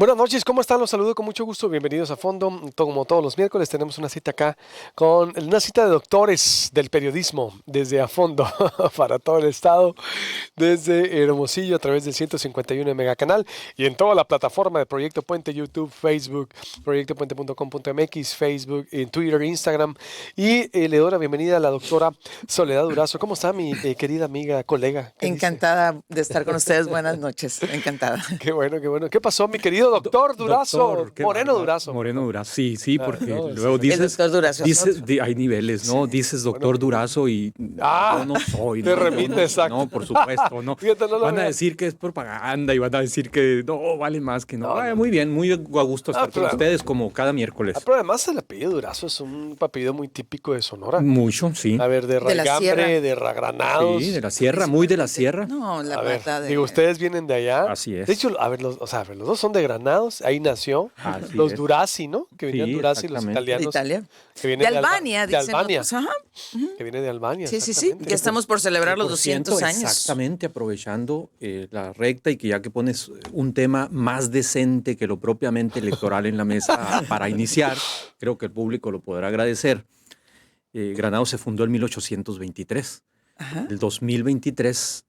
Buenas noches, ¿cómo están? Los saludo con mucho gusto. Bienvenidos a Fondo. Como todos los miércoles, tenemos una cita acá con una cita de doctores del periodismo desde a fondo para todo el estado, desde Hermosillo a través del 151 de Megacanal y en toda la plataforma de Proyecto Puente, YouTube, Facebook, proyectopuente.com.mx, Facebook, en Twitter, Instagram. Y le doy la bienvenida a la doctora Soledad Durazo. ¿Cómo está mi querida amiga, colega? Encantada de estar con ustedes. Buenas noches. Encantada. Qué bueno, qué bueno. ¿Qué pasó, mi querido doctor Durazo? Doctor, Moreno Durazo. Moreno Durazo, sí, porque no, luego sí. dices... El doctor Durazo. hay niveles, ¿no? Sí, Dices doctor bueno. Durazo y yo no soy. Te ¿no? remite, exacto. No, por supuesto, no. Fíjate, no lo Van a veo. decir que es propaganda y van a decir que no, vale más que no. No, no. Muy bien, muy a gusto estar con pero- ustedes como cada miércoles. Pero además el apellido Durazo es un apellido muy típico de Sonora. Mucho, sí. A ver, de De la sierra. Raigambre, de Ragranados. Sí, de la sierra, muy de la sierra. No, la A ver, verdad. digo, ustedes vienen de allá. Así es. De hecho, a ver, los dos son de Granados, ahí nació. Así Los es. Durazi, ¿no? Que venían Sí, Durazi, los exactamente. De italianos. Italia. Que vienen De Albania, de dicen Albania. otros. Ajá. Que viene de Albania. Sí, sí, sí. exactamente. Ya estamos por celebrar los 200 años. Exactamente, aprovechando la recta y que ya que pones un tema más decente que lo propiamente electoral en la mesa para iniciar, creo que el público lo podrá agradecer. Granado se fundó en 1823. Ajá. El 2023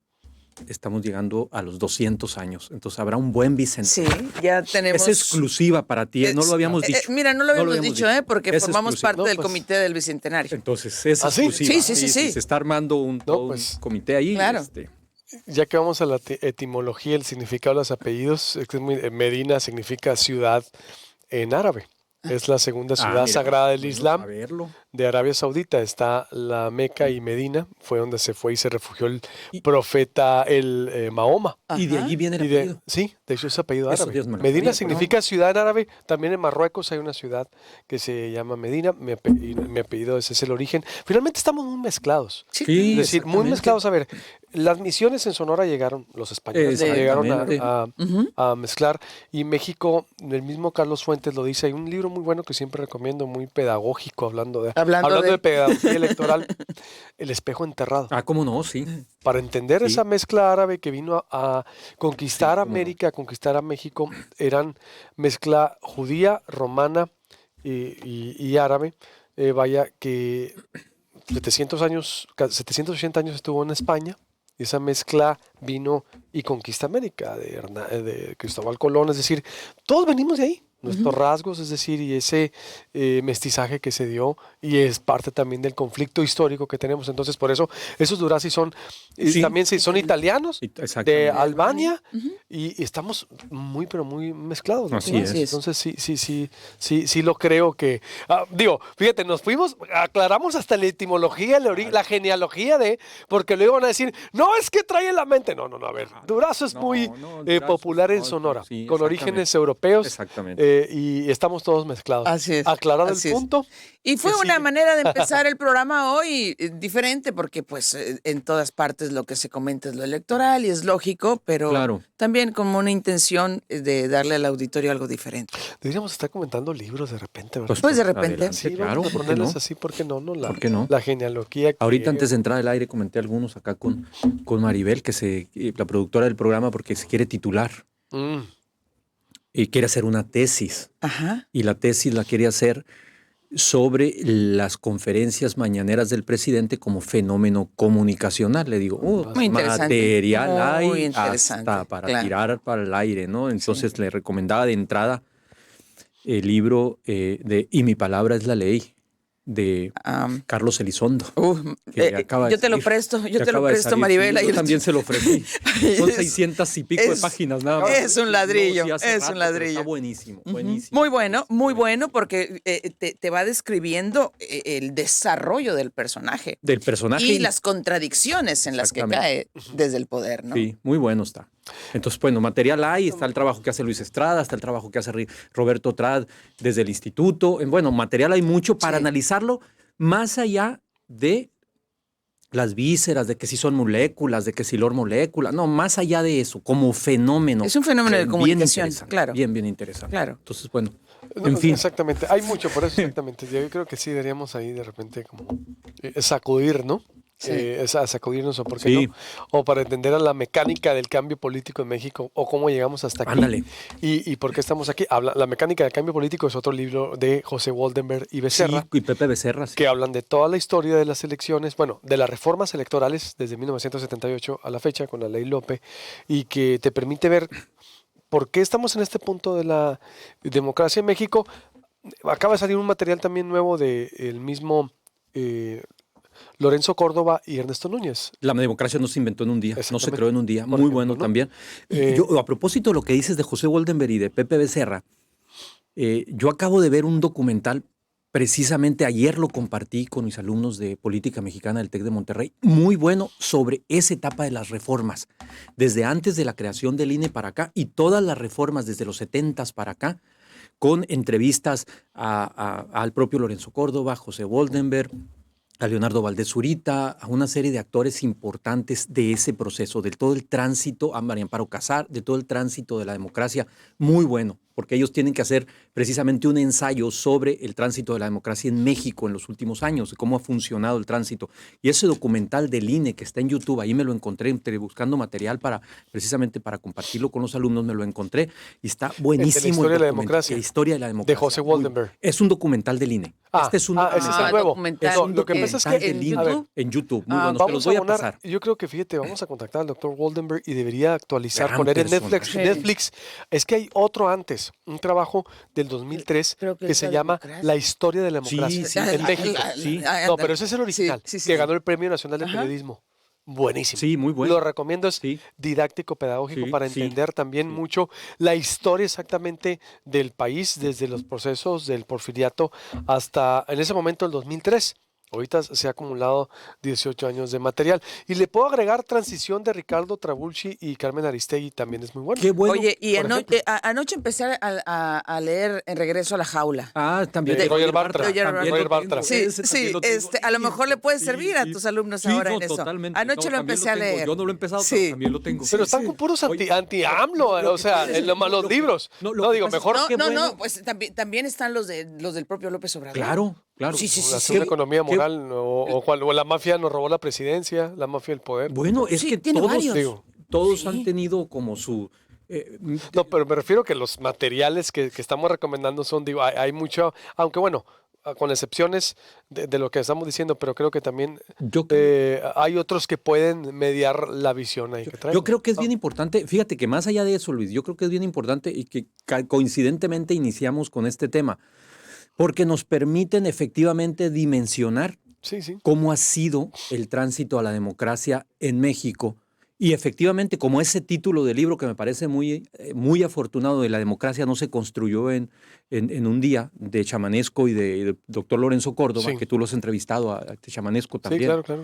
estamos llegando a los 200 años. Entonces habrá un buen bicentenario. Sí, ya tenemos. Es exclusiva para ti, no lo habíamos dicho. Mira, no lo habíamos dicho, porque Es formamos exclusiva. parte No, del pues. comité del Bicentenario. Entonces es ¿Ah, sí? exclusiva. Sí. Se está armando todo pues. un comité ahí. Claro. Ya que vamos a la etimología, el significado de los apellidos, es que Medina significa ciudad en árabe. Es la segunda ciudad mira, sagrada del bueno Islam saberlo. de Arabia Saudita. Está la Meca y Medina, fue donde se fue y se refugió el profeta, Mahoma. Y de Ajá. allí viene el Y de- apellido. sí, de hecho es apellido Eso árabe. Dios me lo Medina sabía, significa ciudad en árabe. También en Marruecos hay una ciudad que se llama Medina. Mi apellido ese es el origen. Finalmente estamos muy mezclados. Sí, Es decir, muy exactamente. mezclados. A ver, las misiones en Sonora llegaron, los españoles llegaron Exactamente. a mezclar. Y México, el mismo Carlos Fuentes lo dice. Hay un libro muy bueno que siempre recomiendo, muy pedagógico, hablando de pedagogía electoral, El espejo enterrado. ¿Cómo no? Sí. Para entender Sí. esa mezcla árabe que vino a conquistar Sí, cómo no. América, a conquistar a México, eran mezcla judía, romana y árabe. Vaya que 780 años estuvo en España. Y esa mezcla vino y conquista América de Cristóbal Colón. Es decir, todos venimos de ahí. Nuestros rasgos, es decir, y ese mestizaje que se dio, y es parte también del conflicto histórico que tenemos. Entonces, por eso, esos Durazi son, Sí. también son italianos, Exactamente. de Albania, y estamos muy, pero muy mezclados, ¿no? Así es. Entonces, sí lo creo que... digo, fíjate, nos fuimos, aclaramos hasta la etimología, la genealogía porque luego van a decir, no, es que trae en la mente. No, a ver, Durazo es muy Durazo, popular en Sonora, sí, con exactamente. orígenes europeos. Exactamente. Y estamos todos mezclados. Así es. Aclarado así el es. punto. Y fue que una sigue. manera de empezar el programa hoy diferente, porque pues en todas partes lo que se comenta es lo electoral y es lógico, pero Claro. también como una intención de darle al auditorio algo diferente. Deberíamos estar comentando libros de repente, ¿verdad? Pues de repente. adelante, Sí, claro, vamos a ¿por qué ponerles no? así, ¿por qué no? ¿Por qué no? La genealogía. Ahorita antes de entrar al aire comenté algunos acá con Maribel, la productora del programa, porque se quiere titular y quiere hacer una tesis. Ajá. Y la tesis la quiere hacer sobre las conferencias mañaneras del presidente como fenómeno comunicacional. Le digo, Muy interesante. material Muy hay interesante, hasta para claro. tirar para el aire, ¿no? Entonces le recomendaba de entrada el libro de Y mi palabra es la ley, de Carlos Elizondo. Que acaba de yo te lo salir. presto, Que acaba de salir. Maribel. Sí, yo también se lo ofrecí. Son Es- 600 y pico de páginas nada más. es un ladrillo, No, sí, hace es un rato, pero ladrillo. Está buenísimo, Ujú. buenísimo. Muy bueno, porque te va describiendo el desarrollo del personaje Del personaje. y las contradicciones en las que cae desde el poder, ¿no? Sí, muy bueno está. Entonces, bueno, material hay, está el trabajo que hace Luis Estrada, está el trabajo que hace Roberto Trad desde el instituto. Bueno, material hay mucho para analizarlo más allá de las vísceras, de que si son moléculas, de que si lor molécula, no, más allá de eso, como fenómeno. Es un fenómeno de bien comunicación, interesante, claro. Bien interesante. Claro. Entonces, bueno, No, en fin. Exactamente, hay mucho por eso, exactamente. Yo creo que sí deberíamos ahí de repente como sacudir, ¿no? Sí. a sacudirnos o por qué Sí. no, o para entender a la mecánica del cambio político en México o cómo llegamos hasta aquí. Ándale. Y por qué estamos aquí. La mecánica del cambio político es otro libro de José Waldenberg y Becerra, Sí, y Pepe Becerra. Sí. que hablan de toda la historia de las elecciones, bueno, de las reformas electorales desde 1978 a la fecha con la ley Lope, y que te permite ver por qué estamos en este punto de la democracia en México. Acaba de salir un material también nuevo de el mismo Lorenzo Córdoba y Ernesto Núñez. La democracia no se inventó en un día, no se Exactamente. creó en un día. Por Muy ejemplo, bueno ¿no? también. Y Eh, yo, a propósito de lo que dices de José Waldenberg y de Pepe Becerra, yo acabo de ver un documental, precisamente ayer lo compartí con mis alumnos de Política Mexicana del TEC de Monterrey, muy bueno sobre esa etapa de las reformas, desde antes de la creación del INE para acá y todas las reformas desde los 70s para acá, con entrevistas al propio Lorenzo Córdoba, José Waldenberg, a Leonardo Valdés Zurita, a una serie de actores importantes de ese proceso, de todo el tránsito, a María Amparo Casar, de todo el tránsito de la democracia, muy bueno, porque ellos tienen que hacer precisamente un ensayo sobre el tránsito de la democracia en México en los últimos años, de cómo ha funcionado el tránsito. Y ese documental del INE que está en YouTube, ahí me lo encontré, buscando material precisamente para compartirlo con los alumnos, me lo encontré y está buenísimo. historia de la el documental, democracia. La historia de la democracia. De José Waldenberg. Es un documental del INE. Este es un ese es documental. el nuevo. documental. No, lo que pasa es que Documental del INE. a ver, En YouTube, muy Ah, bueno, te los voy a abonar, pasar. yo creo que fíjate, vamos a contactar al doctor Waldenberg y debería actualizar, Gran poner en persona. Netflix. Sí. Netflix. Es que hay otro antes, un trabajo del 2003 Creo que que es se la llama democracia. La historia de la democracia sí, en México. sí. No, pero ese es el original, Sí, sí, que sí. ganó el Premio Nacional de Ajá. Periodismo. Buenísimo. Sí, muy bueno. Lo recomiendo, es Sí. didáctico, pedagógico, Sí, para sí, entender también sí. mucho la historia exactamente del país, desde los procesos del porfiriato hasta en ese momento el 2003. Ahorita se ha acumulado 18 años de material. Y le puedo agregar Transición de Ricardo Trabulsi y Carmen Aristegui, también es muy bueno. Qué bueno. Oye, y por ejemplo. anoche empecé a leer En Regreso a la Jaula. Ah, también. De Roger Bartra. Roger También Roger lo Bartra. tengo, Sí, ese también sí, lo tengo. a lo mejor le puede servir a Sí, tus alumnos sí, ahora no, en eso. totalmente. Anoche No, lo también empecé a tengo. leer. Yo no lo he empezado, Sí. pero también lo tengo. Pero están con puros anti-AMLO, o sea, los libros. no, No, lo que digo, pasa es mejor No, qué no, bueno. no, pues también están los del propio López Obrador. Claro, claro. Sí, sí, sí, hacer sí. una economía qué- moral, o la mafia nos robó la presidencia, la mafia del poder. Bueno, es Sí, que tiene todos, varios. Digo, todos Sí. han tenido como su... no, pero me refiero que los materiales que estamos recomendando son, digo, hay mucho, aunque bueno, con excepciones de lo que estamos diciendo, pero creo que también yo creo- hay otros que pueden mediar la visión ahí que Yo traemos. creo que es bien importante, fíjate que más allá de eso, Luis, yo creo que es bien importante y que coincidentemente iniciamos con este tema, porque nos permiten efectivamente dimensionar Sí, sí. cómo ha sido el tránsito a la democracia en México. Y efectivamente, como ese título del libro que me parece muy afortunado, de La democracia no se construyó en un día, de Chamanesco y de doctor Lorenzo Córdoba, Sí. que tú lo has entrevistado a Chamanesco Sí, también. claro, claro.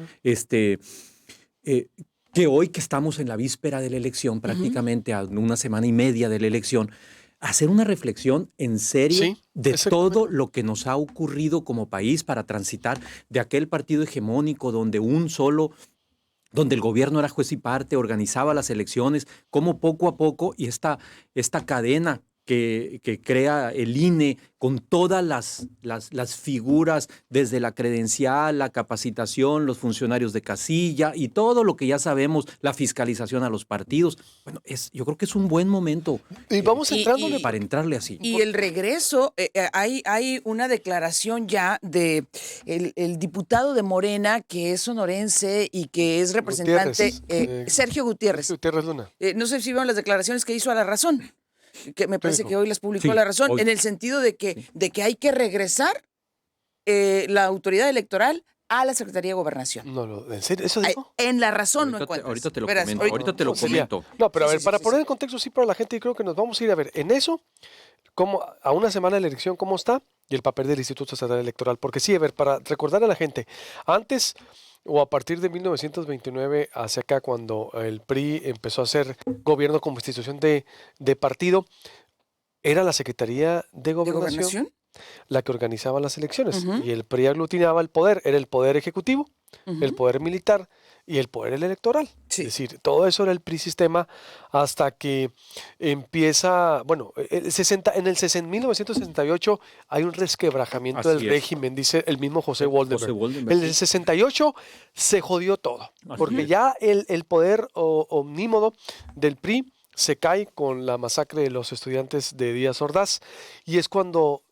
Que hoy que estamos en la víspera de la elección, prácticamente a una semana y media de la elección, hacer una reflexión en serio Sí, de exactamente. todo lo que nos ha ocurrido como país para transitar de aquel partido hegemónico donde donde el gobierno era juez y parte, organizaba las elecciones, cómo poco a poco, y esta cadena que crea el INE con todas las figuras, desde la credencial, la capacitación, los funcionarios de casilla y todo lo que ya sabemos, la fiscalización a los partidos. Bueno, yo creo que es un buen momento Y vamos entrando para entrarle así. Y el regreso, hay una declaración ya de el diputado de Morena, que es sonorense y que es representante, Gutiérrez, Sergio Gutiérrez. Gutiérrez Luna. No sé si vieron las declaraciones que hizo a La Razón, que me parece dijo? que hoy las publicó Sí, La Razón, hoy. en el sentido de que hay que regresar la autoridad electoral a la Secretaría de Gobernación. No, ¿en serio? ¿Eso dijo? En La Razón no Ahorita encuentras. ahorita te lo Verás, comento. Ahorita te lo Sí, ya. comento. No, pero a Sí, ver, sí, para sí, poner sí. en contexto, sí, para la gente, creo que nos vamos a ir a ver en eso, cómo, a una semana de la elección, cómo está y el papel del Instituto Estatal Electoral. Porque sí, a ver, para recordar a la gente, antes o a partir de 1929 hacia acá, cuando el PRI empezó a hacer gobierno como institución de partido, era la Secretaría de ¿De Gobernación Gobernación? la que organizaba las elecciones. Ujú. Y el PRI aglutinaba el poder, era el poder ejecutivo, el Ujú. poder militar y el poder electoral. Sí. Es decir, todo eso era el PRI sistema hasta que empieza, bueno, en 1968 hay un resquebrajamiento Así del es. régimen, dice el mismo José Woldenberg. Woldenberg, En el sí. 68 se jodió todo, Así porque es. ya el poder omnímodo del PRI se cae con la masacre de los estudiantes de Díaz Ordaz, y es cuando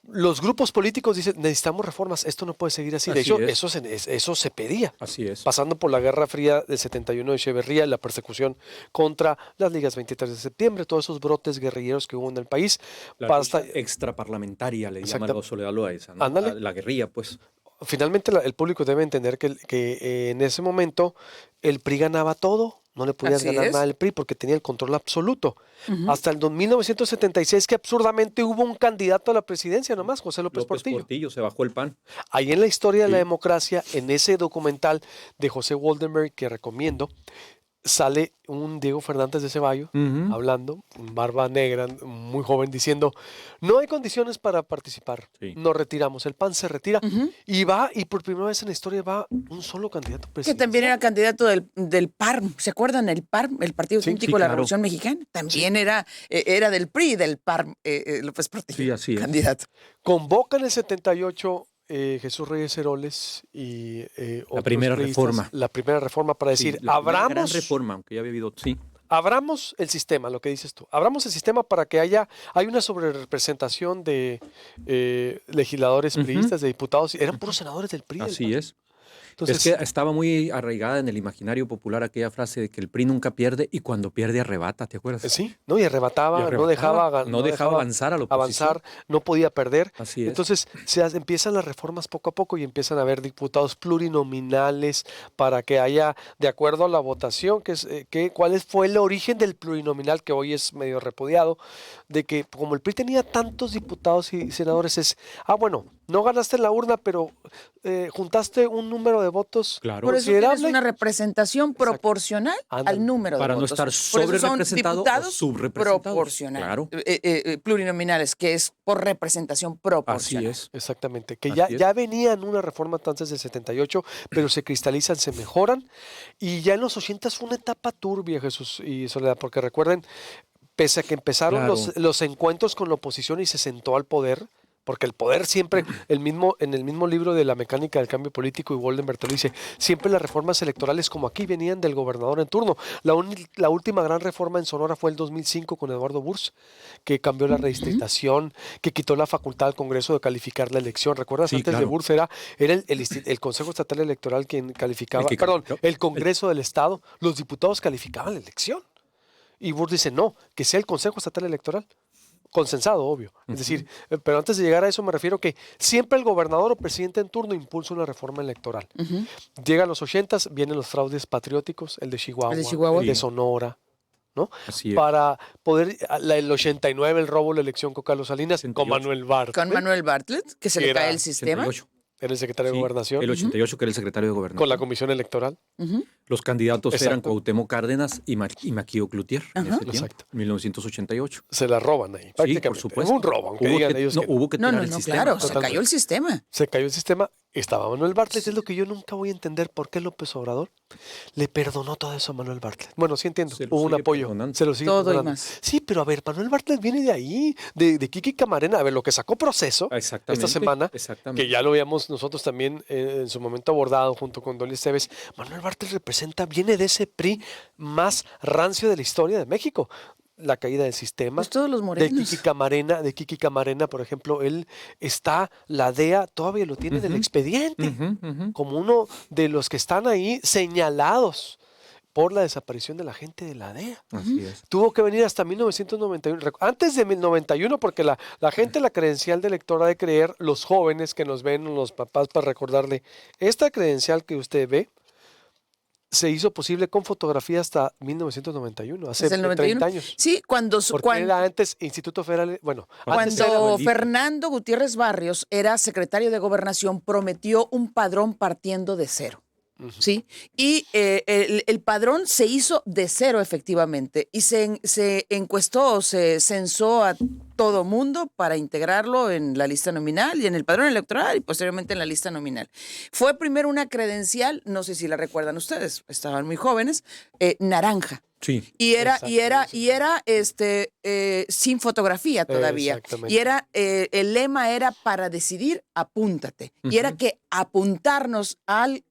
los grupos políticos dicen, necesitamos reformas, esto no puede seguir así. De Así hecho, es. eso se pedía. Así es. Pasando por la Guerra Fría del 71 de Echeverría, la persecución contra las ligas 23 de septiembre, todos esos brotes guerrilleros que hubo en el país. La Hasta, lucha extraparlamentaria, le llama Exacta- Soledad Loaiza, ¿no? Ándale. La guerrilla, pues. finalmente el público debe entender que en ese momento el PRI ganaba todo. No le podías Así ganar es. nada al PRI porque tenía el control absoluto. Ujú. Hasta el 1976 que absurdamente hubo un candidato a la presidencia nomás, José López Portillo. Portillo se bajó el pan. Ahí en la historia de la Sí. democracia, en ese documental de José Woldenberg que recomiendo, sale un Diego Fernández de Ceballos Ujú. hablando, barba negra, muy joven, diciendo, no hay condiciones para participar, Sí. nos retiramos, el PAN se retira, Ujú. y va, y por primera vez en la historia va un solo candidato Que presidencial. también era candidato del PARM, ¿se acuerdan? El PARM, el Partido Sí, Político sí, de la claro. Revolución Mexicana, también era del PRI, del PARM, López Portillo, Sí, así es. candidato. Convoca en el 78 Jesús Reyes Heroles y otros primera priistas, reforma. la primera reforma para Sí, decir, la primera gran abramos reforma, aunque ya había habido. Sí. abramos el sistema, lo que dices tú. Abramos el sistema para que hay una sobrerepresentación de legisladores Ujú. priistas, de diputados. Eran puros senadores del PRI. Así es. Entonces, Es que estaba muy arraigada en el imaginario popular aquella frase de que el PRI nunca pierde y cuando pierde arrebata, ¿te acuerdas? sí, ¿no? Y arrebataba, Y no dejaba, no dejaba avanzar a la oposición. avanzar, no podía perder. Así es. Entonces empiezan las reformas poco a poco y empiezan a haber diputados plurinominales para que haya, de acuerdo a la votación, fue el origen del plurinominal, que hoy es medio repudiado, de que como el PRI tenía tantos diputados y senadores, bueno, no ganaste en la urna, pero juntaste un número de votos Claro. Por eso tienes considerable. una representación proporcional Ándale. al número Para de no votos. estar Por eso son sobrerepresentado o diputados subrepresentados. proporcionales, Claro. plurinominales, que es por representación Así proporcional. es. Exactamente, que Así ya, es. ya venían una reforma antes del 78, pero se cristalizan, se mejoran, y ya en los 80 fue una etapa turbia, Jesús y Soledad, porque recuerden, pese a que empezaron Claro. los encuentros con la oposición y se sentó al poder, porque el poder siempre, en el mismo libro de La mecánica del cambio político, y Woldenberg te lo dice, siempre las reformas electorales como aquí venían del gobernador en turno. La última gran reforma en Sonora fue el 2005 con Eduardo Burs, que cambió la redistritación, que quitó la facultad al Congreso de calificar la elección. ¿Recuerdas? Sí, Antes de claro. Burs era el Consejo Estatal Electoral quien calificaba, que perdón, calificaba. el Congreso del Estado, los diputados calificaban la elección. Y Burs dice, no, que sea el Consejo Estatal Electoral. Consensado, obvio. Es decir, pero antes de llegar a eso me refiero que siempre el gobernador o presidente en turno impulsa una reforma electoral. Ujú. Llegan los 80s, vienen los fraudes patrióticos, el de Chihuahua, el de Sí. Sonora, ¿no? Así es. Para poder, el 89, el robo de la elección con Carlos Salinas, 88. con Manuel Bartlett, Con Manuel Bartlett, que se Que le cae era el sistema. 88. era el secretario de Sí, Gobernación, el 88, que era el secretario de Gobernación. con la comisión electoral. Ujú. Los candidatos eran Exacto. Cuauhtémoc Cárdenas y Maquío Cloutier en Ajá. ese tiempo, Exacto. 1988. Se la roban ahí, Sí, prácticamente. por supuesto. Hubo un robo, aunque Hubo digan que, ellos no, que hubo que No, tirar no, el no, sistema. claro, se Totalmente. cayó el sistema. se cayó el sistema. Estaba Manuel Bartlett, es lo que yo nunca voy a entender por qué López Obrador le perdonó todo eso a Manuel Bartlett. Bueno, sí entiendo, Se lo hubo un sigue apoyo, perdonando. se lo sigue Todo y perdonando. más. Sí, pero a ver, Manuel Bartlett viene de ahí, de Kiki Camarena, a ver, lo que sacó Proceso Exactamente. esta semana, Exactamente. que ya lo habíamos nosotros también en su momento abordado junto con Dolly Esteves. Manuel Bartlett viene de ese PRI más rancio de la historia de México. La caída del sistema, Pues todos los de morenos. Kiki Camarena, por ejemplo, la DEA todavía lo tiene en el Ujú. expediente, Ujú, ujú. como uno de los que están ahí señalados por la desaparición de la gente de la DEA. Así es. Tuvo que venir hasta 1991, antes de 1991, porque la gente, la credencial de elector ha de creer, los jóvenes que nos ven, los papás, para recordarle, esta credencial que usted ve, se hizo posible con fotografía hasta 1991, hace Desde el 91. 30 años. Sí, cuando Porque era antes Instituto Federal, bueno, antes era Cuando abuelito. Fernando Gutiérrez Barrios era secretario de Gobernación, prometió un padrón partiendo de cero. ¿sí? Y el padrón se hizo de cero, efectivamente, y se encuestó o se censó a todo mundo para integrarlo en la lista nominal y en el padrón electoral y posteriormente en la lista nominal. Fue primero una credencial, no sé si la recuerdan ustedes, estaban muy jóvenes, naranja. Sí. Y era Exacto. sin fotografía todavía. Exactamente. Y el lema era para decidir, apúntate. Y era que apuntarnos al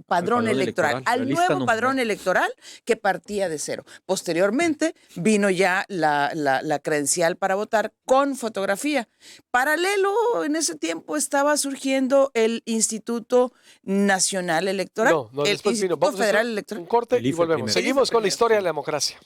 padrón electoral, la al lista nuevo padrón nominal. electoral que partía de cero. Posteriormente vino ya la credencial para votar con fotografía. Paralelo, en ese tiempo estaba surgiendo el Instituto Nacional Electoral, No, el después vino. Instituto Vamos a hacer Federal Electoral. un corte El y IFE volvemos. primero. Seguimos con la primero, historia sí. de la democracia.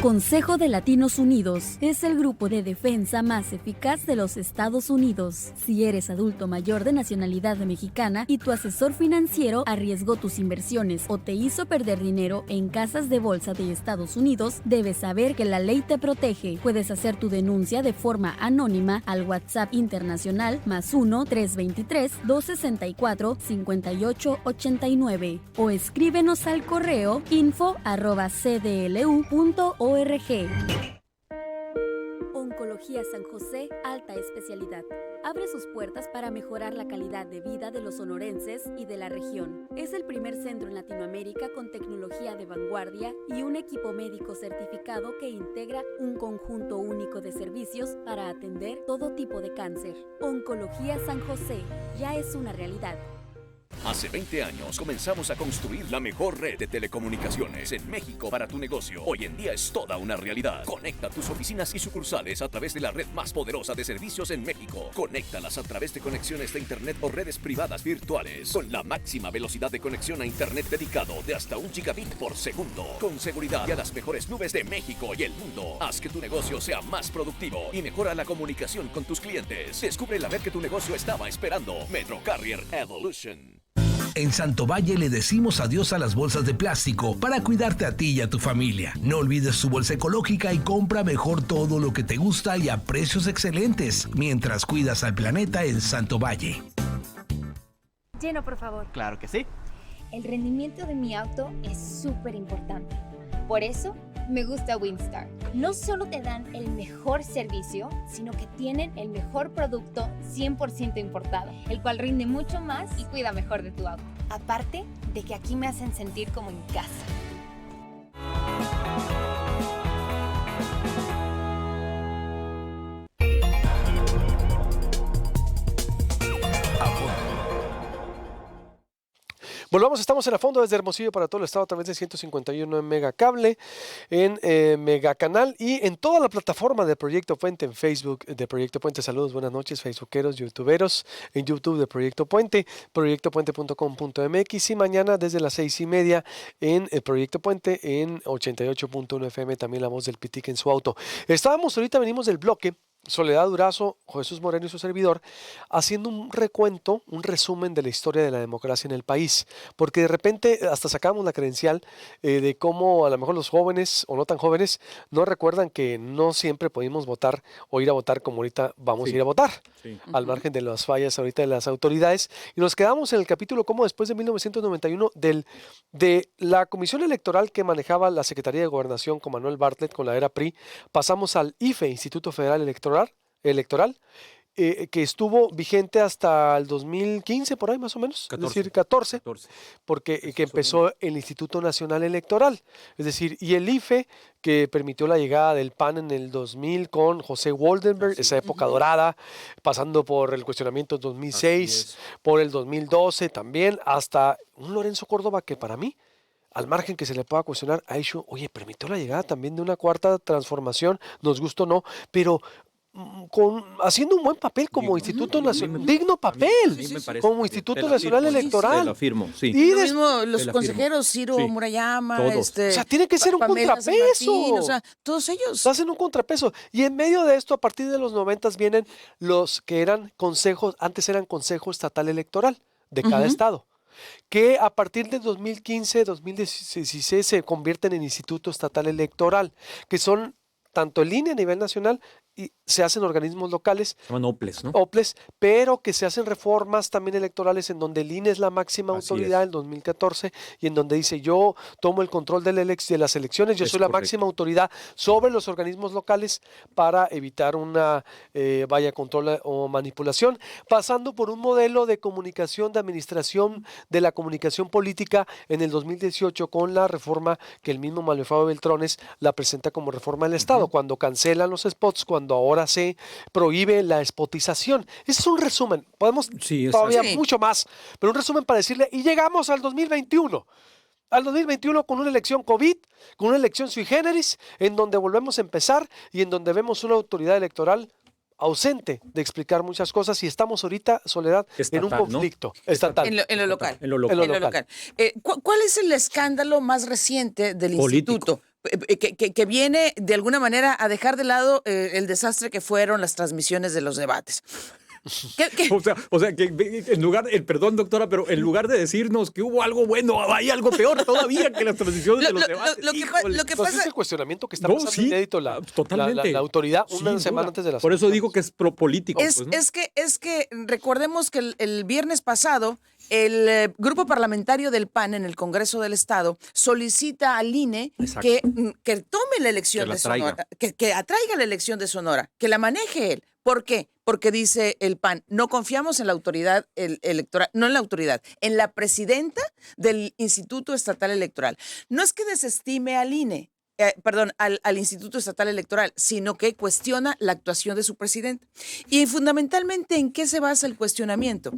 Consejo de Latinos Unidos es el grupo de defensa más eficaz de los Estados Unidos. Si eres adulto mayor de nacionalidad mexicana y tu asesor financiero arriesgó tus inversiones o te hizo perder dinero en casas de bolsa de Estados Unidos, debes saber que la ley te protege. Puedes hacer tu denuncia de forma anónima al WhatsApp internacional +1 323 264 5889 o escríbenos al correo info@cdlu.org. Oncología San José, alta especialidad. Abre sus puertas para mejorar la calidad de vida de los sonorenses y de la región. Es el primer centro en Latinoamérica con tecnología de vanguardia y un equipo médico certificado que integra un conjunto único de servicios para atender todo tipo de cáncer. Oncología San José ya es una realidad. Hace 20 años comenzamos a construir la mejor red de telecomunicaciones en México para tu negocio. Hoy en día es toda una realidad. Conecta tus oficinas y sucursales a través de la red más poderosa de servicios en México. Conéctalas a través de conexiones de internet o redes privadas virtuales. Con la máxima velocidad de conexión a internet dedicado de hasta 1 gigabit por segundo. Con seguridad y a las mejores nubes de México y el mundo. Haz que tu negocio sea más productivo y mejora la comunicación con tus clientes. Descubre la red que tu negocio estaba esperando. Metro Carrier Evolution. En Santo Valle le decimos adiós a las bolsas de plástico para cuidarte a ti y a tu familia. No olvides tu bolsa ecológica y compra mejor todo lo que te gusta y a precios excelentes mientras cuidas al planeta en Santo Valle. Lleno, por favor. Claro que sí. El rendimiento de mi auto es súper importante. Por eso me gusta Winstar. No solo te dan el mejor servicio, sino que tienen el mejor producto 100% importado, el cual rinde mucho más y cuida mejor de tu auto. Aparte de que aquí me hacen sentir como en casa. Volvamos, estamos en A Fondo desde Hermosillo para todo el estado a través de 151 en Megacable, en Megacanal y en toda la plataforma de Proyecto Puente, en Facebook de Proyecto Puente. Saludos, buenas noches, facebookeros, youtuberos, en YouTube de Proyecto Puente, proyectopuente.com.mx y mañana desde las 6:30 en Proyecto Puente en 88.1 FM, también la voz del Pitic en su auto. Venimos del bloque. Soledad Durazo, Jesús Moreno y su servidor, haciendo un recuento, un resumen de la historia de la democracia en el país, porque de repente hasta sacamos la credencial de cómo a lo mejor los jóvenes o no tan jóvenes no recuerdan que no siempre pudimos votar o ir a votar como ahorita vamos a ir a votar, al margen de las fallas ahorita de las autoridades, y nos quedamos en el capítulo cómo después de 1991 de la comisión electoral que manejaba la Secretaría de Gobernación con Manuel Bartlett con la era PRI, pasamos al IFE, Instituto Federal Electoral, que estuvo vigente hasta el 2015, por ahí más o menos, 14. es decir, 14, porque que empezó el Instituto Nacional Electoral, es decir, y el IFE, que permitió la llegada del PAN en el 2000 con José Woldenberg, esa época dorada, pasando por el cuestionamiento en 2006, por el 2012 también, hasta un Lorenzo Córdoba que para mí, al margen que se le pueda cuestionar, ha hecho, oye, permitió la llegada también de una cuarta transformación, nos gustó o no, pero haciendo un buen papel como Instituto Nacional, digno papel, como Instituto Nacional Electoral. Te lo afirmo, sí. Y lo des- mismo los Te la consejeros, Ciro Sí. Murayama, Todos. O sea, tiene que ser un Pamela San contrapeso. Martín, o sea, todos ellos. Hacen un contrapeso. Y en medio de esto, a partir de los 90 vienen los que eran consejos, antes eran Consejo Estatal Electoral de cada estado, que a partir de 2015, 2016 se convierten en Instituto Estatal Electoral, que son tanto en línea a nivel nacional y se hacen organismos locales, Se llaman OPLES, ¿no? OPLES, pero que se hacen reformas también electorales en donde el INE es la máxima Así autoridad es. en 2014 y en donde dice yo tomo el control de las elecciones, yo Es soy la correcto. máxima autoridad sobre los organismos locales para evitar una control o manipulación, pasando por un modelo de comunicación, de administración de la comunicación política en el 2018 con la reforma que el mismo Manuel Fabio Beltrones la presenta como reforma del Estado, cuando cancelan los spots, cuando ahora se prohíbe la spotización. Ese es un resumen, podemos Sí, exacto. todavía Sí. mucho más, pero un resumen para decirle, y llegamos al 2021. Al 2021 con una elección COVID, con una elección sui generis, en donde volvemos a empezar y en donde vemos una autoridad electoral ausente de explicar muchas cosas y estamos ahorita, Soledad, en un Estatal, ¿no? conflicto estatal. En lo local. En lo local. En lo local. ¿Cuál es el escándalo más reciente del Político. instituto? Que viene de alguna manera a dejar de lado el desastre que fueron las transmisiones de los debates. ¿Qué? O sea, que en lugar, perdón, doctora, pero en lugar de decirnos que hubo algo bueno, hay algo peor todavía que las transiciones de los debates. Lo que Entonces, pasa es el cuestionamiento que está No, pasando sí, inédito la totalmente. la autoridad una Sin semana duda. antes de las Por eso elecciones. digo que es político. es, pues, ¿no? es que recordemos que el viernes pasado el grupo parlamentario del PAN en el Congreso del Estado solicita al INE Exacto. que tome la elección Que la de Sonora, traiga. que atraiga la elección de Sonora, que la maneje él. ¿Por qué? Porque dice el PAN, no confiamos en la autoridad electoral, no en la autoridad, en la presidenta del Instituto Estatal Electoral. No es que desestime al INE, al Instituto Estatal Electoral, sino que cuestiona la actuación de su presidente. Y fundamentalmente, ¿en qué se basa el cuestionamiento?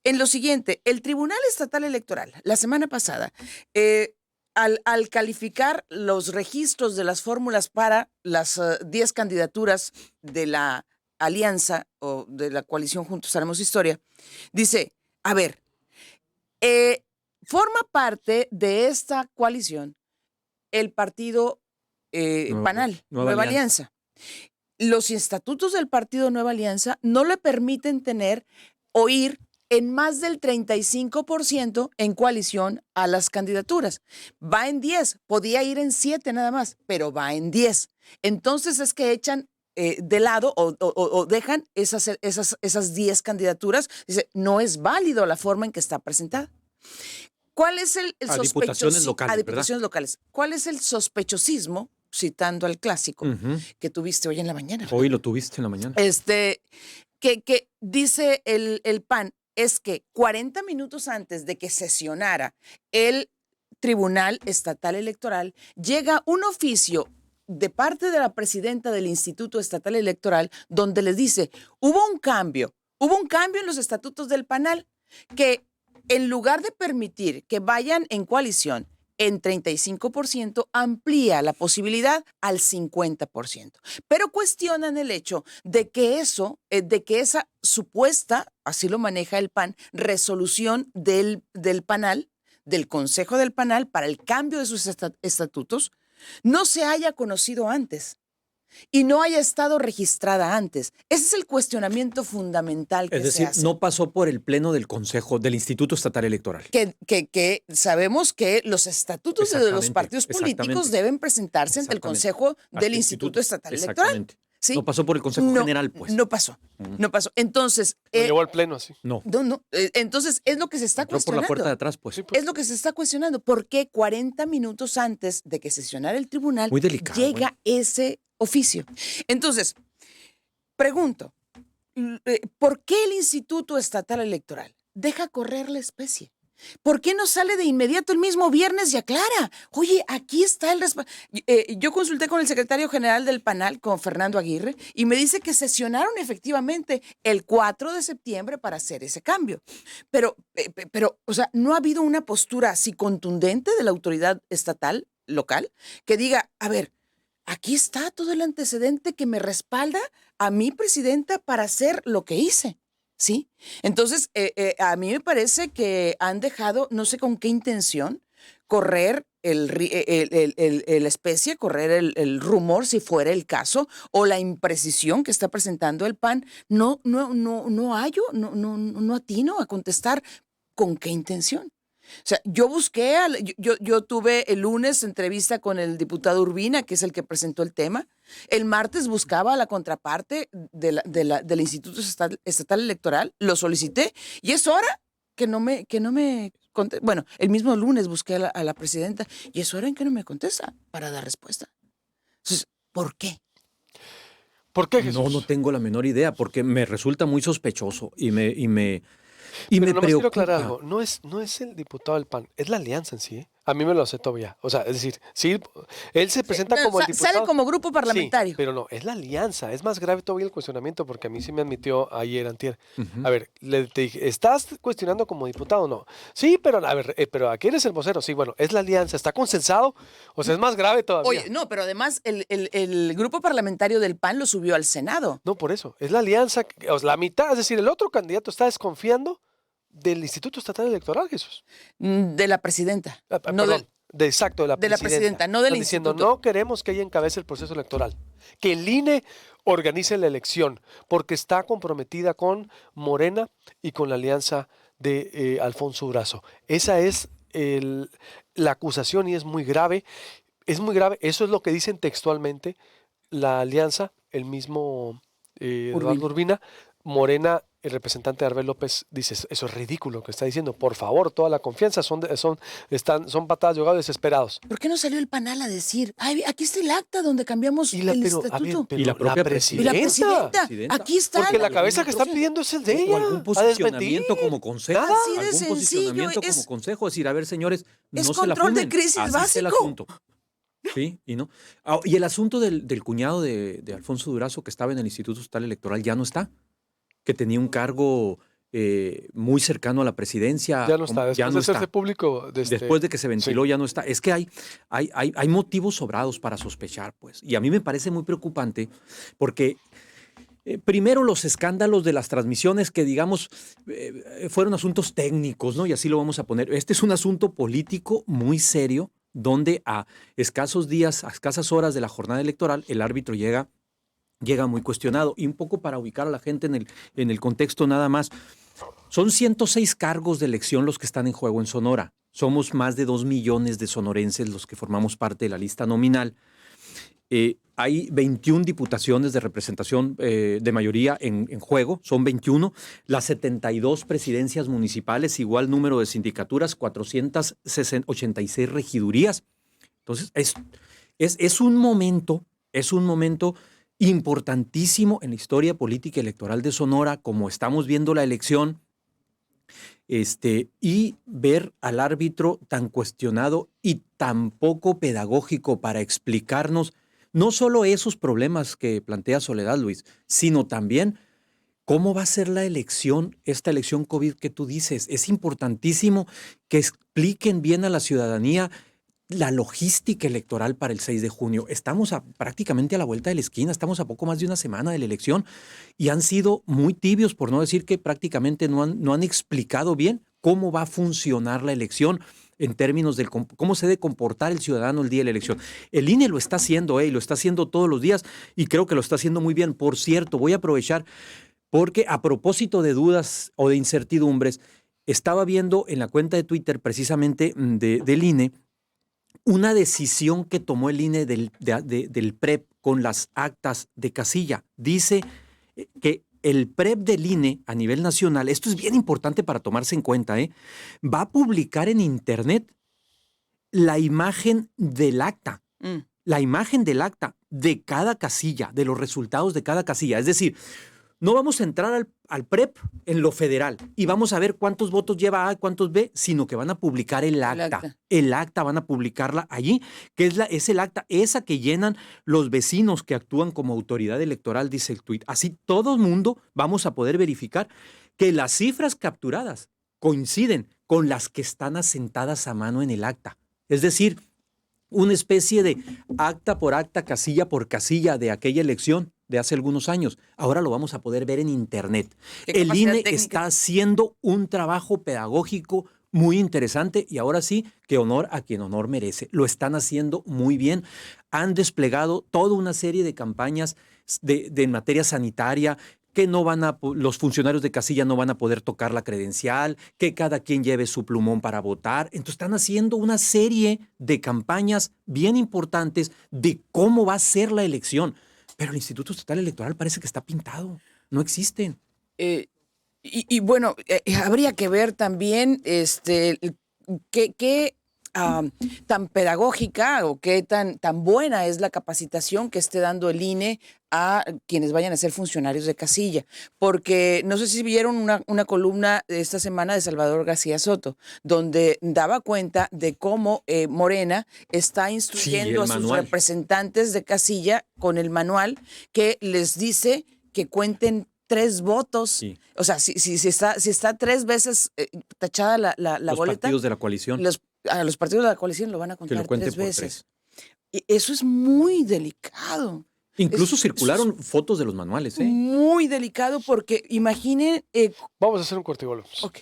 En lo siguiente, el Tribunal Estatal Electoral, la semana pasada, al calificar los registros de las fórmulas para las 10 candidaturas de la alianza o de la coalición Juntos Haremos Historia, dice, a ver, forma parte de esta coalición el partido PANAL, Nueva Alianza. Los estatutos del partido Nueva Alianza no le permiten tener o ir en más del 35% en coalición a las candidaturas. Va en 10, podía ir en 7 nada más, pero va en 10. Entonces es que echan de lado o dejan esas 10 candidaturas. Dice, no es válido la forma en que está presentada. ¿Cuál es el A diputaciones locales, a diputaciones locales. ¿Cuál es el sospechosismo, citando al clásico que tuviste hoy en la mañana? Hoy lo tuviste en la mañana. Que dice el PAN, es que 40 minutos antes de que sesionara el Tribunal Estatal Electoral, llega un oficio de parte de la presidenta del Instituto Estatal Electoral donde les dice, hubo un cambio en los estatutos del PANAL que en lugar de permitir que vayan en coalición en 35%, amplía la posibilidad al 50%. Pero cuestionan el hecho de que esa supuesta, así lo maneja el PAN, resolución del PANAL, del Consejo del PANAL para el cambio de sus estatutos, no se haya conocido antes y no haya estado registrada antes. Ese es el cuestionamiento fundamental que Es se decir, hace. no pasó por el pleno del Consejo del Instituto Estatal Electoral. Que sabemos que los estatutos de los partidos políticos deben presentarse ante el Consejo del Instituto Estatal Electoral. ¿Sí? No pasó por el Consejo General, pues. No pasó. Entonces, Lo llevó al pleno así. No. Entonces es lo que se está Entró por cuestionando. la puerta de atrás, pues. Es lo que se está cuestionando. ¿Por qué 40 minutos antes de que sesionara el tribunal Muy delicado, llega ese oficio? Entonces, pregunto, ¿por qué el Instituto Estatal Electoral deja correr la especie? ¿Por qué no sale de inmediato el mismo viernes y aclara? Oye, aquí está el respaldo. Yo consulté con el secretario general del PANAL, con Fernando Aguirre, y me dice que sesionaron efectivamente el 4 de septiembre para hacer ese cambio. Pero, o sea, no ha habido una postura así contundente de la autoridad estatal, local, que diga, a ver, aquí está todo el antecedente que me respalda a mi presidenta para hacer lo que hice. ¿Sí? Entonces, a mí me parece que han dejado, no sé con qué intención, correr la especie, correr el rumor, si fuera el caso, o la imprecisión que está presentando el PAN. No atino a contestar con qué intención. sea, yo busqué, yo tuve el lunes entrevista con el diputado Urbina, que es el que presentó el tema. El martes buscaba a la contraparte del Instituto Estatal Electoral, lo solicité y es hora que no me contesta. Bueno, el mismo lunes busqué a la presidenta y es hora en que no me contesta para dar respuesta. Entonces, ¿por qué? ¿Por qué, Jesús? No tengo la menor idea, porque me resulta muy sospechoso y me Pero nomás quiero preocupa. aclarar algo. No es el diputado del PAN, es la alianza en sí. ¿Eh? A mí me lo aceptó ya. O sea, es decir, sí, él se presenta como el diputado. Sale como grupo parlamentario. Sí, pero no, es la alianza. Es más grave todavía el cuestionamiento porque a mí sí me admitió ayer, antier. Ujú. A ver, te dije, ¿estás cuestionando como diputado o no? Sí, pero a ver, pero aquí eres el vocero. Sí, bueno, es la alianza. ¿Está consensado? O sea, es más grave todavía. Oye, no, pero además el grupo parlamentario del PAN lo subió al Senado. No, por eso. Es la alianza. O sea, la mitad, es decir, el otro candidato está desconfiando del Instituto Estatal Electoral, Jesús. De la presidenta. No Perdón, exacto, de la de la presidenta, no del Están diciendo, instituto. no queremos que ella encabece el proceso electoral. Que el INE organice la elección, porque está comprometida con Morena y con la alianza de Alfonso Durazo. Esa es la acusación y es muy grave. Es muy grave. Eso es lo que dicen textualmente la alianza, el mismo Eduardo Urbina. Morena, el representante de Arbel López, dice, eso es ridículo lo que está diciendo. Por favor, toda la confianza son patadas de ahogado desesperados. ¿Por qué no salió el panal a decir, ay, aquí está el acta donde cambiamos el estatuto? Y la propia Y la presidenta, aquí está. Porque la cabeza que están pidiendo es el de O ella. algún a posicionamiento desmentir. como consejo. Nada. Así de Algún sencillo, posicionamiento como consejo. Decir, a ver, señores, es no se la control de fumen. crisis Así está el básico. asunto. Sí, y no. Y el asunto del cuñado de Alfonso Durazo, que estaba en el Instituto Estatal Electoral, ya no está. Que tenía un cargo muy cercano a la presidencia. Ya no está. Después ya no de hacerse está. público. Después de que se ventiló, ya no está. Es que hay motivos sobrados para sospechar, pues. Y a mí me parece muy preocupante porque, primero, los escándalos de las transmisiones que, digamos, fueron asuntos técnicos, ¿no? Y así lo vamos a poner. Este es un asunto político muy serio, donde a escasos días, a escasas horas de la jornada electoral, el árbitro llega muy cuestionado. Y un poco para ubicar a la gente en el contexto nada más. Son 106 cargos de elección los que están en juego en Sonora. Somos más de 2 millones de sonorenses los que formamos parte de la lista nominal. Hay 21 diputaciones de representación de mayoría en juego, son 21. Las 72 presidencias municipales, igual número de sindicaturas, 486 regidurías. Entonces, es un momento importantísimo en la historia política y electoral de Sonora, como estamos viendo la elección, y ver al árbitro tan cuestionado y tan poco pedagógico para explicarnos no solo esos problemas que plantea Soledad, Luis, sino también cómo va a ser la elección, esta elección COVID que tú dices. Es importantísimo que expliquen bien a la ciudadanía la logística electoral para el 6 de junio. Estamos prácticamente a la vuelta de la esquina, estamos a poco más de una semana de la elección y han sido muy tibios, por no decir que prácticamente no han explicado bien cómo va a funcionar la elección en términos de cómo se debe comportar el ciudadano el día de la elección. El INE lo está haciendo, y lo está haciendo todos los días y creo que lo está haciendo muy bien. Por cierto, voy a aprovechar porque a propósito de dudas o de incertidumbres, estaba viendo en la cuenta de Twitter precisamente del INE una decisión que tomó el INE del PREP con las actas de casilla. Dice que el PREP del INE a nivel nacional, esto es bien importante para tomarse en cuenta, va a publicar en Internet la imagen del acta, la imagen del acta de cada casilla, de los resultados de cada casilla. Es decir, no vamos a entrar al PREP en lo federal y vamos a ver cuántos votos lleva A, cuántos B, sino que van a publicar el acta. El acta van a publicarla allí, que es el acta, esa que llenan los vecinos que actúan como autoridad electoral, dice el tuit. Así todo el mundo vamos a poder verificar que las cifras capturadas coinciden con las que están asentadas a mano en el acta. Es decir, una especie de acta por acta, casilla por casilla de aquella elección de hace algunos años. Ahora lo vamos a poder ver en Internet. El INE está haciendo un trabajo pedagógico muy interesante y ahora sí, que honor a quien honor merece. Lo están haciendo muy bien. Han desplegado toda una serie de campañas en materia sanitaria, que los funcionarios de casilla no van a poder tocar la credencial, que cada quien lleve su plumón para votar. Entonces están haciendo una serie de campañas bien importantes de cómo va a ser la elección. Pero el Instituto Estatal Electoral parece que está pintado, no existen. Bueno, habría que ver también qué tan pedagógica o qué tan buena es la capacitación que esté dando el INE a quienes vayan a ser funcionarios de casilla. Porque no sé si vieron una columna esta semana de Salvador García Soto, donde daba cuenta de cómo Morena está instruyendo a sus representantes de casilla con el manual que les dice que cuenten 3 votos. Sí. O sea, si está 3 veces tachada la los boleta. Los partidos de la coalición. A los partidos de la coalición lo van a contar 3 veces. Y eso es muy delicado. Incluso circularon fotos de los manuales. Muy delicado porque imaginen... Vamos a hacer un corte y volvemos. Ok.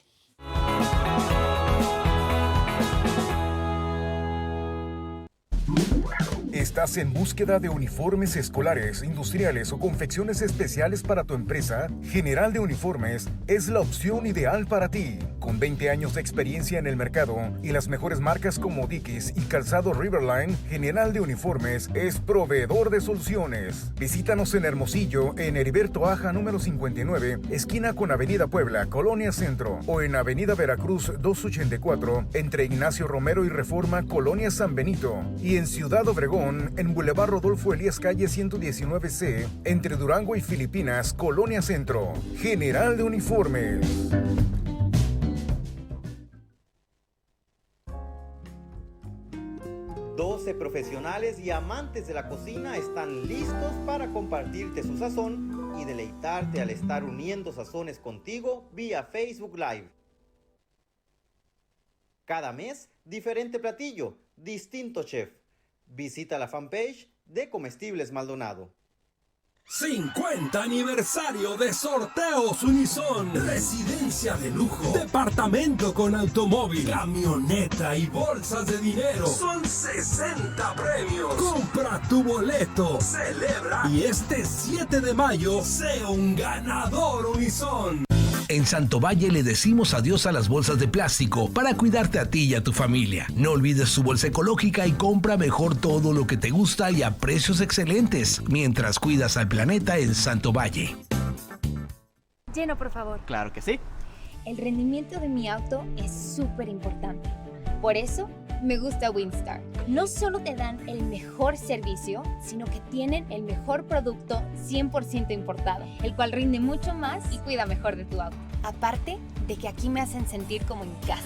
¿Estás en búsqueda de uniformes escolares, industriales o confecciones especiales para tu empresa? General de Uniformes es la opción ideal para ti. Con 20 años de experiencia en el mercado y las mejores marcas como Dickies y Calzado Riverline, General de Uniformes es proveedor de soluciones. Visítanos en Hermosillo, en Heriberto Aja número 59, esquina con Avenida Puebla, Colonia Centro, o en Avenida Veracruz 284, entre Ignacio Romero y Reforma, Colonia San Benito, y en Ciudad Obregón, en Boulevard Rodolfo Elías Calle 119C, entre Durango y Filipinas, Colonia Centro. General de Uniformes. Profesionales y amantes de la cocina están listos para compartirte su sazón y deleitarte al estar uniendo sazones contigo vía Facebook Live. Cada mes, diferente platillo, distinto chef. Visita la fanpage de Comestibles Maldonado. 50 aniversario de Sorteos Unison. Residencia de lujo, departamento con automóvil, camioneta y bolsas de dinero. Son 60 premios. Compra tu boleto, celebra y este 7 de mayo sea un ganador Unison. En Santo Valle le decimos adiós a las bolsas de plástico para cuidarte a ti y a tu familia. No olvides tu bolsa ecológica y compra mejor todo lo que te gusta y a precios excelentes, mientras cuidas al planeta en Santo Valle. Lleno, por favor. Claro que sí. El rendimiento de mi auto es súper importante. Por eso, me gusta Windstar. No solo te dan el mejor servicio, sino que tienen el mejor producto 100% importado, el cual rinde mucho más y cuida mejor de tu auto. Aparte de que aquí me hacen sentir como en casa.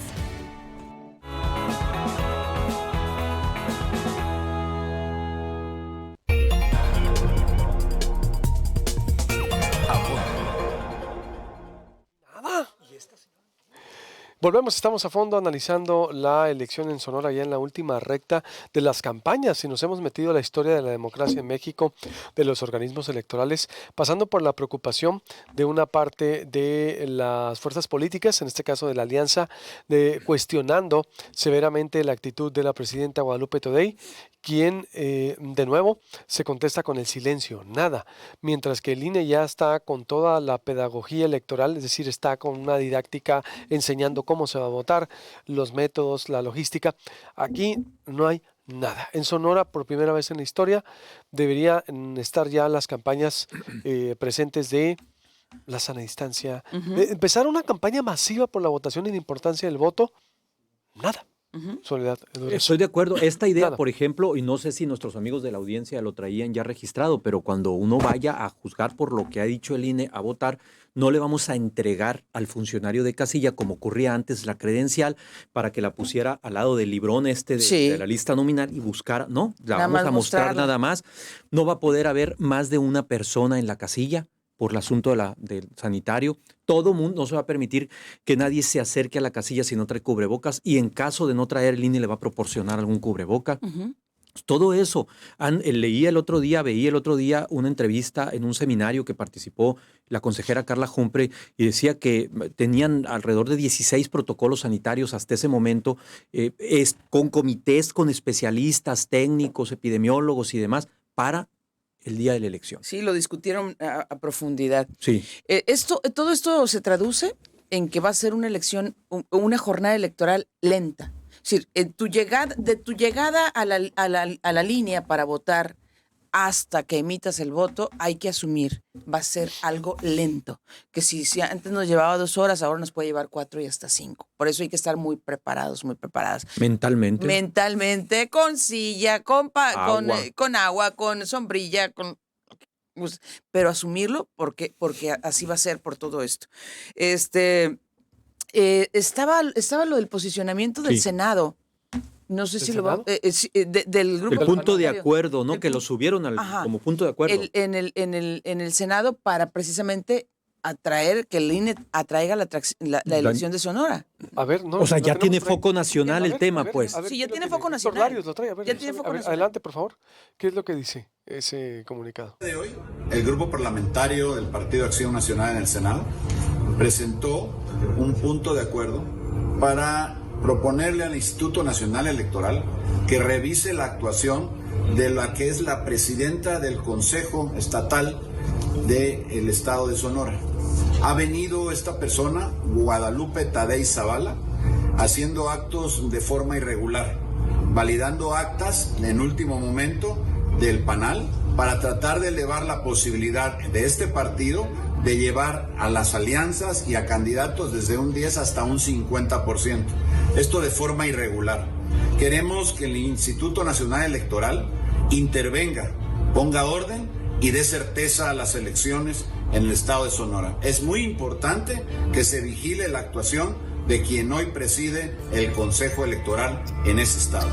Volvemos, estamos a fondo analizando la elección en Sonora ya en la última recta de las campañas y nos hemos metido a la historia de la democracia en México, de los organismos electorales, pasando por la preocupación de una parte de las fuerzas políticas, en este caso de la alianza, de cuestionando severamente la actitud de la presidenta Guadalupe Todei, quien de nuevo se contesta con el silencio, nada, mientras que el INE ya está con toda la pedagogía electoral, es decir, está con una didáctica enseñando cómo se va a votar, los métodos, la logística. Aquí no hay nada. En Sonora, por primera vez en la historia, deberían estar ya las campañas presentes de la sana distancia. Empezar una campaña masiva por la votación y la importancia del voto, nada. Soledad. Estoy de acuerdo. Esta idea, por ejemplo, y no sé si nuestros amigos de la audiencia lo traían ya registrado, pero cuando uno vaya a juzgar por lo que ha dicho el INE a votar, no le vamos a entregar al funcionario de casilla, como ocurría antes, la credencial para que la pusiera al lado del librón de la lista nominal y buscara. No, la vamos a mostrar nada más. No va a poder haber más de una persona en la casilla por el asunto del sanitario. Todo mundo, no se va a permitir que nadie se acerque a la casilla si no trae cubrebocas, y en caso de no traer, el INE le va a proporcionar algún cubreboca. Todo eso. Veía el otro día una entrevista en un seminario que participó la consejera Carla Humphrey y decía que tenían alrededor de 16 protocolos sanitarios hasta ese momento, con comités, con especialistas, técnicos, epidemiólogos y demás, para el día de la elección. Sí, lo discutieron a profundidad. Sí. Todo esto se traduce en que va a ser una elección, una jornada electoral lenta. Es decir, de tu llegada a la línea para votar hasta que emitas el voto, hay que asumir, va a ser algo lento. Que si antes nos llevaba 2 horas, ahora nos puede llevar 4 y hasta 5. Por eso hay que estar muy preparados, muy preparadas. Mentalmente. Mentalmente, con silla, con agua, con sombrilla, pero asumirlo porque así va a ser por todo esto. Estaba lo del posicionamiento del Senado. No sé si lo va del grupo. El punto de acuerdo, ¿no? Que lo subieron como punto de acuerdo. En el Senado para precisamente atraer, que el INE atraiga la elección de Sonora. A ver, no. O sea, ya tiene tenemos foco nacional el tema, pues. Sí, ya tiene foco nacional. Larios lo trae, a ver, Ya tiene foco nacional. adelante, por favor. ¿Qué es lo que dice ese comunicado? De hoy, el grupo parlamentario del Partido Acción Nacional en el Senado presentó un punto de acuerdo para proponerle al Instituto Nacional Electoral que revise la actuación de la que es la presidenta del Consejo Estatal del Estado de Sonora. Ha venido esta persona, Guadalupe Tadei Zavala, haciendo actos de forma irregular, validando actas en último momento del PANAL para tratar de elevar la posibilidad de este partido de llevar a las alianzas y a candidatos desde un 10 hasta un 50%. Esto de forma irregular. Queremos que el Instituto Nacional Electoral intervenga, ponga orden y dé certeza a las elecciones en el estado de Sonora. Es muy importante que se vigile la actuación de quien hoy preside el Consejo Electoral en ese estado.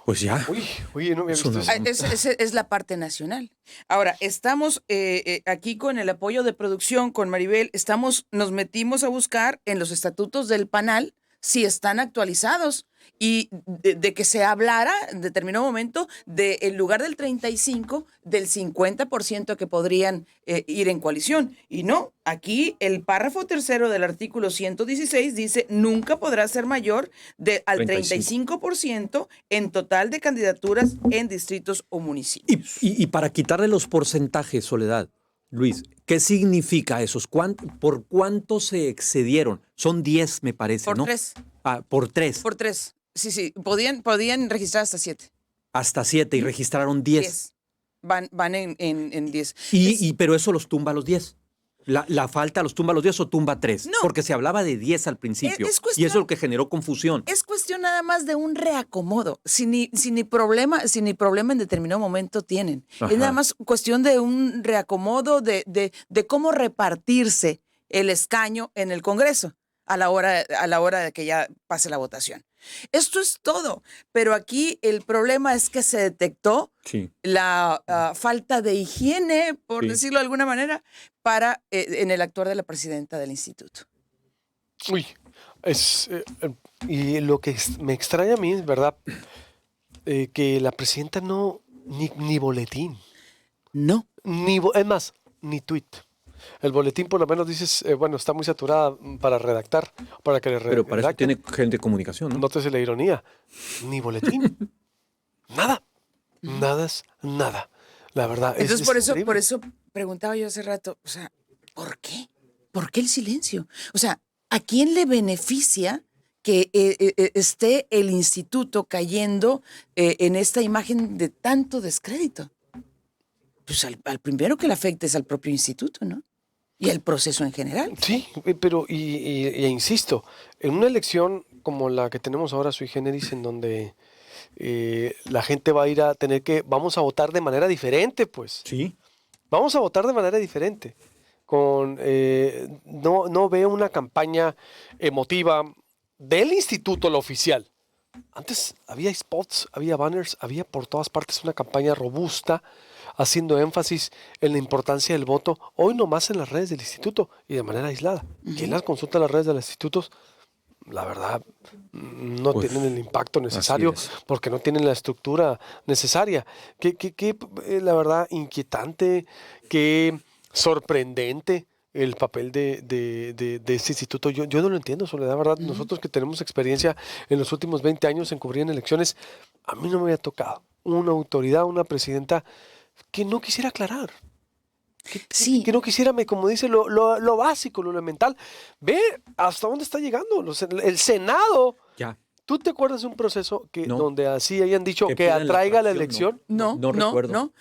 Pues ya. Uy, no había visto eso. Es la parte nacional. Ahora, estamos aquí con el apoyo de producción, con Maribel, nos metimos a buscar en los estatutos del PANAL si están actualizados y de que se hablara en determinado momento de, en lugar del 35, del 50% que podrían ir en coalición. Y no, aquí el párrafo tercero del artículo 116 dice nunca podrá ser mayor al 35% en total de candidaturas en distritos o municipios. Y para quitarle los porcentajes, Soledad, Luis, ¿qué significa esos? ¿Por cuánto se excedieron? Son 10, me parece, por ¿no? 3. Por 3. Por 3. Sí. Podían registrar hasta 7. Hasta 7 y registraron 10. Van en 10. Pero eso los tumba a los 10. La falta los tumba a los 10 o tumba 3. No. Porque se hablaba de 10 al principio. Cuestión, y eso es lo que generó confusión. Es cuestión nada más de un reacomodo. Si ni problema en determinado momento tienen. Ajá. Es nada más cuestión de un reacomodo de cómo repartirse el escaño en el Congreso a la hora de que ya pase la votación. Esto es todo. Pero aquí el problema es que se detectó la falta de higiene, por decirlo de alguna manera, en el actuar de la presidenta del instituto. Uy, y lo que me extraña a mí es, ¿verdad? Que la presidenta ni boletín. No. Es más, ni tweet. El boletín por lo menos dices, está muy saturada para redactar, para que le Pero para eso tiene gente de comunicación, ¿no? Nótese la ironía. Ni boletín. Nada. Nada es nada. La verdad. Entonces por eso preguntaba yo hace rato, o sea, ¿por qué? ¿Por qué el silencio? O sea, ¿a quién le beneficia que esté el instituto cayendo en esta imagen de tanto descrédito? Pues al primero que le afecte es al propio instituto, ¿no? Y al proceso en general. Sí, pero insisto, en una elección como la que tenemos ahora, sui generis, en donde la gente va a ir a vamos a votar de manera diferente, pues. Sí. Vamos a votar de manera diferente. No veo una campaña emotiva del instituto, la oficial. Antes había spots, había banners, había por todas partes una campaña robusta, haciendo énfasis en la importancia del voto, hoy nomás en las redes del instituto y de manera aislada. Quien las consulta en las redes de los institutos, la verdad, no tienen el impacto necesario porque no tienen la estructura necesaria. Qué la verdad, inquietante, qué sorprendente el papel de este instituto. Yo no lo entiendo, Soledad, ¿verdad? Nosotros que tenemos experiencia en los últimos 20 años en cubrir elecciones, a mí no me había tocado. una autoridad, una presidenta que no quisiera aclarar. Sí. Que no quisiera, como dice, lo básico, lo elemental. Ve hasta dónde está llegando. El Senado. Ya. ¿Tú te acuerdas de un proceso No. donde así hayan dicho que pidan atraiga la fracción, elección? No recuerdo.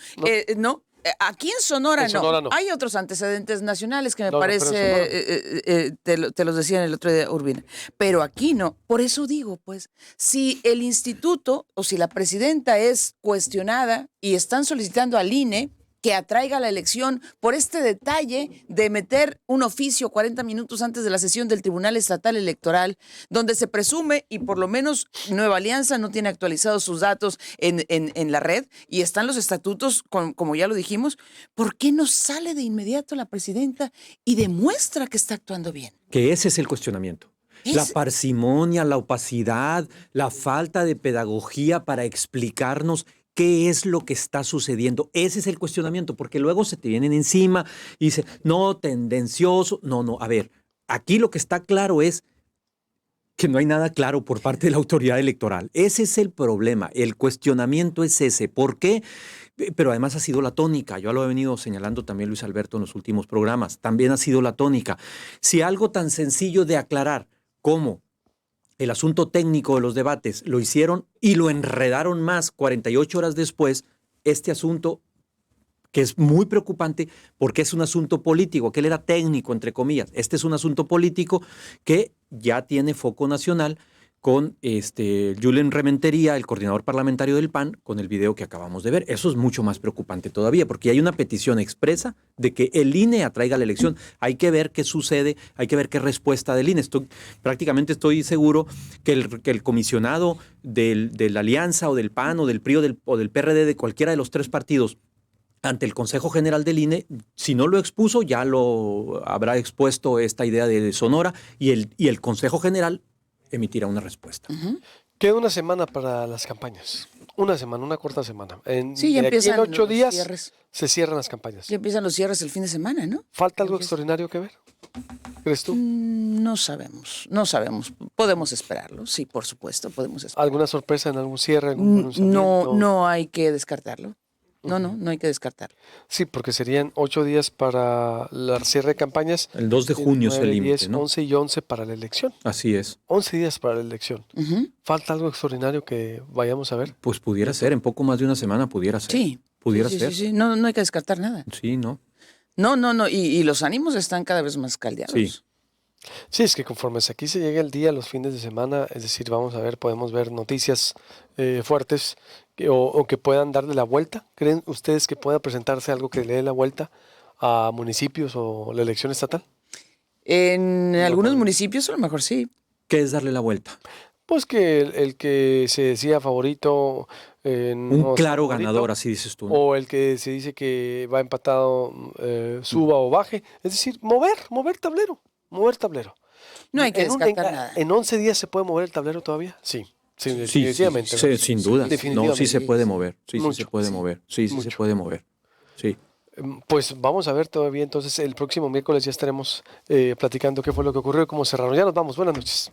No. Aquí en Sonora, En Sonora no. Hay otros antecedentes nacionales que me No, pero en parece, te los decían el otro día, Urbina, pero aquí no. Por eso digo, pues, si el instituto o si la presidenta es cuestionada y están solicitando al INE que atraiga la elección por este detalle de meter un oficio 40 minutos antes de la sesión del Tribunal Estatal Electoral, donde se presume, y por lo menos Nueva Alianza no tiene actualizados sus datos en la red, y están los estatutos, como ya lo dijimos, ¿por qué no sale de inmediato la presidenta y demuestra que está actuando bien? Que ese es el cuestionamiento. La parsimonia, la opacidad, la falta de pedagogía para explicarnos qué es lo que está sucediendo. Ese es el cuestionamiento, porque luego se te vienen encima y dicen, no, tendencioso. No, a ver, aquí lo que está claro es que no hay nada claro por parte de la autoridad electoral. Ese es el problema, el cuestionamiento es ese. ¿Por qué? Pero además ha sido la tónica, yo lo he venido señalando también Luis Alberto en los últimos programas, también ha sido la tónica. Si algo tan sencillo de aclarar como el asunto técnico de los debates lo hicieron y lo enredaron más 48 horas después, este asunto que es muy preocupante porque es un asunto político, aquel era técnico, entre comillas. Este es un asunto político que ya tiene foco nacional con Julen Rementería, el coordinador parlamentario del PAN, con el video que acabamos de ver. Eso es mucho más preocupante todavía, porque hay una petición expresa de que el INE atraiga la elección. Hay que ver qué sucede, hay que ver qué respuesta del INE. Prácticamente estoy seguro que el comisionado de la Alianza o del PAN o del PRI o del PRD, de cualquiera de los tres partidos, ante el Consejo General del INE, si no lo expuso, ya lo habrá expuesto esta idea de Sonora y el Consejo General emitirá una respuesta. Queda una semana para las campañas. Una semana, una corta semana. Sí, ya de aquí empiezan en 8 los días cierres. se cierran las campañas. Ya empiezan los cierres el fin de semana, ¿no? ¿Falta algo extraordinario que ver? ¿Crees tú? No sabemos. Podemos esperarlo, sí, por supuesto, podemos esperarlo. ¿Alguna sorpresa en algún cierre? Algún pronunciamiento? No hay que descartarlo. No hay que descartarlo. Sí, porque serían 8 días para el cierre de campañas. El 2 de junio es el 9, límite, 10, ¿no? 11 y 11 para la elección. Así es. 11 días para la elección. ¿Falta algo extraordinario que vayamos a ver? Pues pudiera ser, en poco más de una semana pudiera ser. Sí. Pudiera Sí. ser. No hay que descartar nada. Sí, ¿no? No. Y los ánimos están cada vez más caldeados. Sí. Sí, es que conforme aquí se llega el día, los fines de semana, es decir, podemos ver noticias fuertes o que puedan darle la vuelta. ¿Creen ustedes que pueda presentarse algo que le dé la vuelta a municipios o la elección estatal? En algunos municipios a lo mejor sí. ¿Qué es darle la vuelta? Pues que el que se decía favorito... Un claro ganador, así dices tú, ¿no? O el que se dice que va empatado, suba o baje. Es decir, mover tablero. No hay que descartar nada. ¿En 11 días se puede mover el tablero todavía? Sí. Sí, definitivamente. Sí, sin duda. No, sí se puede mover. Sí Mucho. se puede mover. Sí se puede mover. Sí. Pues vamos a ver todavía. Entonces, el próximo miércoles ya estaremos platicando qué fue lo que ocurrió y cómo cerraron. Ya nos vamos. Buenas noches.